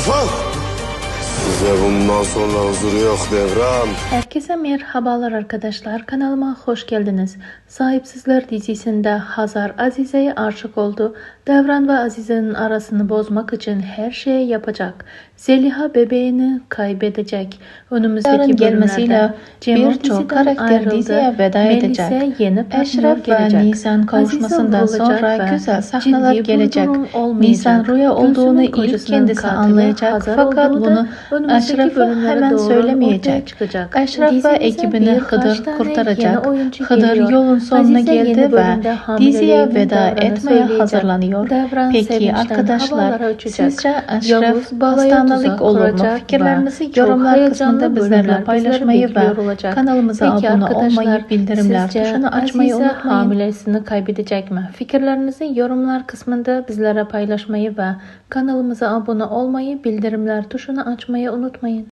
Tufan! Size bundan sonra huzuru yok Devran. Herkese merhabalar arkadaşlar, kanalıma hoş geldiniz. Sahipsizler dizisinde Hazar Azize'ye aşık oldu. Devran ve Azize'nin arasını bozmak için her şeyi yapacak. Zeliha bebeğini kaybedecek. Önümüzdeki gelmesiyle birçok karakter diziye veda edecek. Eşref ve Nisan kavuşmasından sonra güzel sahneler gelecek. Nisan rüya olduğunu ilk kendisi anlayacak, fakat bunu Eşref'e hemen söylemeyecek. Eşref ve ekibini Hıdır kurtaracak. Hıdır yolun sonuna geldi ve diziye veda etmeye hazırlanıyor. Peki arkadaşlar, sizce Eşref hastanelik olur mu? Fikirlerinizi yorumlar kısmında bizlerle paylaşmayı ve kanalımıza abone olmayı, bildirimler tuşunu açmayı unutmayın. Hamilesini kaybedecek mi? Fikirlerinizi yorumlar kısmında bizlere paylaşmayı ve kanalımıza abone olmayı, bildirimler tuşunu açmayı unutmayın.